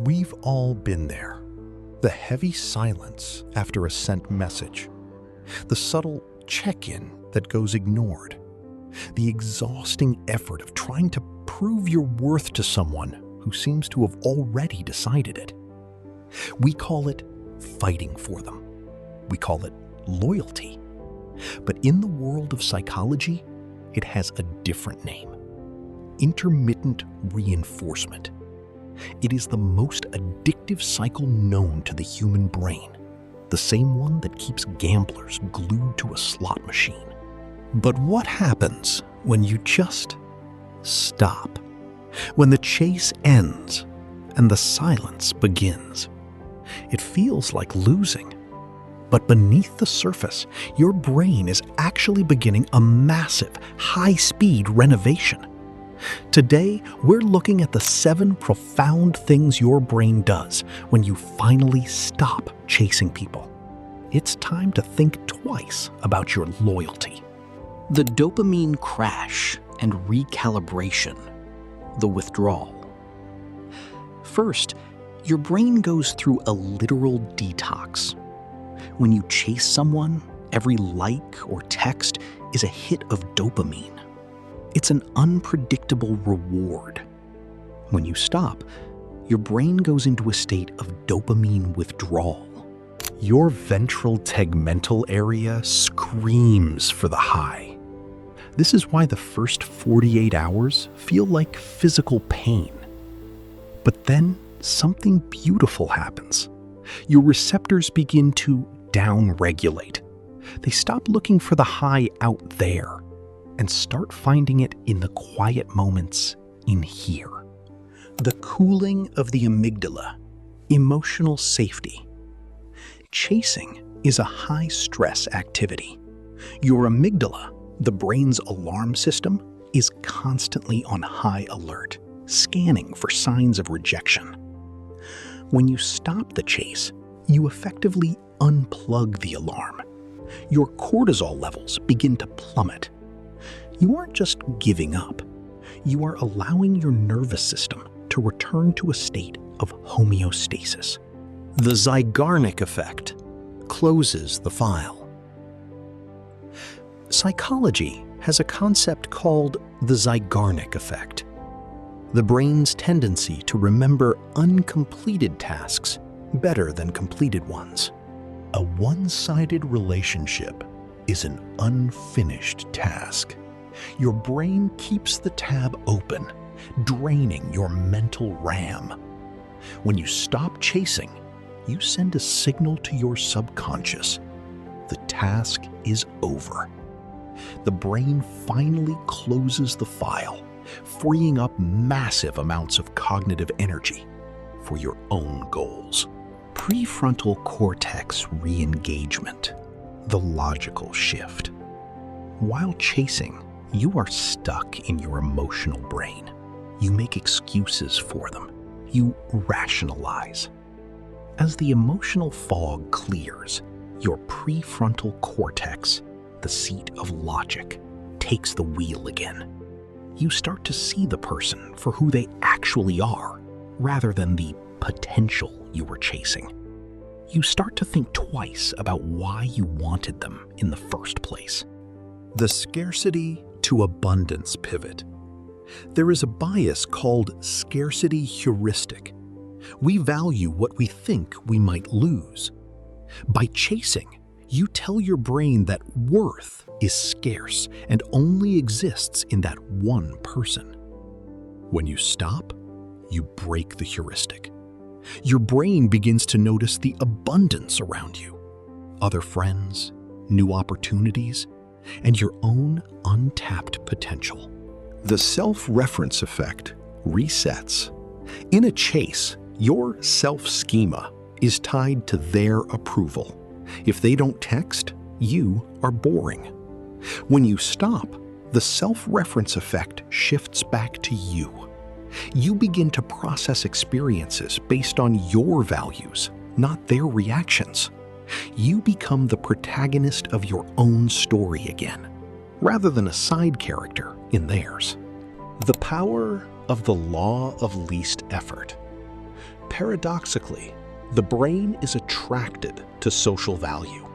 We've all been there. The heavy silence after a sent message. The subtle check-in that goes ignored. The exhausting effort of trying to prove your worth to someone who seems to have already decided it. We call it fighting for them. We call it loyalty. But in the world of psychology, it has a different name. Intermittent reinforcement. It is the most addictive cycle known to the human brain, the same one that keeps gamblers glued to a slot machine. But what happens when you just stop? When the chase ends and the silence begins? It feels like losing. But beneath the surface, your brain is actually beginning a massive, high-speed renovation. Today, we're looking at the 7 profound things your brain does when you finally stop chasing people. It's time to think twice about your loyalty. The dopamine crash and recalibration, the withdrawal. First, your brain goes through a literal detox. When you chase someone, every like or text is a hit of dopamine. It's an unpredictable reward. When you stop, your brain goes into a state of dopamine withdrawal. Your ventral tegmental area screams for the high. This is why the first 48 hours feel like physical pain. But then something beautiful happens. Your receptors begin to downregulate. They stop looking for the high out there and start finding it in the quiet moments in here. The cooling of the amygdala, emotional safety. Chasing is a high-stress activity. Your amygdala, the brain's alarm system, is constantly on high alert, scanning for signs of rejection. When you stop the chase, you effectively unplug the alarm. Your cortisol levels begin to plummet. You aren't just giving up. You are allowing your nervous system to return to a state of homeostasis. The Zeigarnik effect closes the file. Psychology has a concept called the Zeigarnik effect. The brain's tendency to remember uncompleted tasks better than completed ones. A one-sided relationship is an unfinished task. Your brain keeps the tab open, draining your mental RAM. When you stop chasing, you send a signal to your subconscious. The task is over. The brain finally closes the file, freeing up massive amounts of cognitive energy for your own goals. Prefrontal cortex re-engagement, the logical shift. While chasing, you are stuck in your emotional brain. You make excuses for them. You rationalize. As the emotional fog clears, your prefrontal cortex, the seat of logic, takes the wheel again. You start to see the person for who they actually are, rather than the potential you were chasing. You start to think twice about why you wanted them in the first place. The scarcity to abundance pivot. There is a bias called scarcity heuristic. We value what we think we might lose. By chasing, you tell your brain that worth is scarce and only exists in that one person. When you stop, you break the heuristic. Your brain begins to notice the abundance around you, other friends, new opportunities, and your own untapped potential. The self-reference effect resets. In a chase, your self-schema is tied to their approval. If they don't text, you are boring. When you stop, the self-reference effect shifts back to you. You begin to process experiences based on your values, not their reactions. You become the protagonist of your own story again, rather than a side character in theirs. The power of the law of least effort. Paradoxically, the brain is attracted to social value.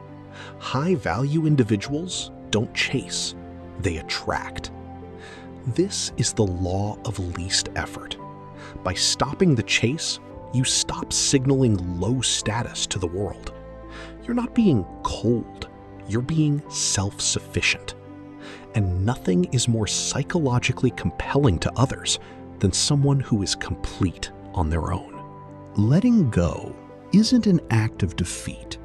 High-value individuals don't chase, they attract. This is the law of least effort. By stopping the chase, you stop signaling low status to the world. You're not being cold, you're being self-sufficient. And nothing is more psychologically compelling to others than someone who is complete on their own. Letting go isn't an act of defeat.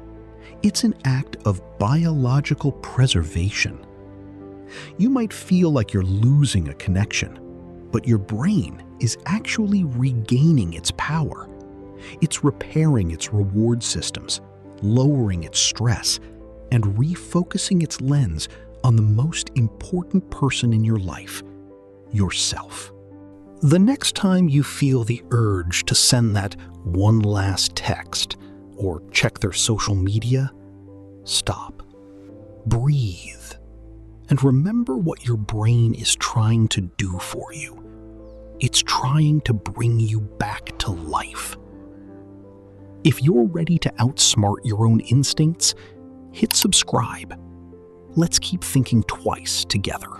It's an act of biological preservation. You might feel like you're losing a connection, but your brain is actually regaining its power. It's repairing its reward systems, lowering its stress, and refocusing its lens on the most important person in your life, yourself. The next time you feel the urge to send that one last text or check their social media, stop, breathe, and remember what your brain is trying to do for you. It's trying to bring you back to life. If you're ready to outsmart your own instincts, hit subscribe. Let's keep thinking twice together.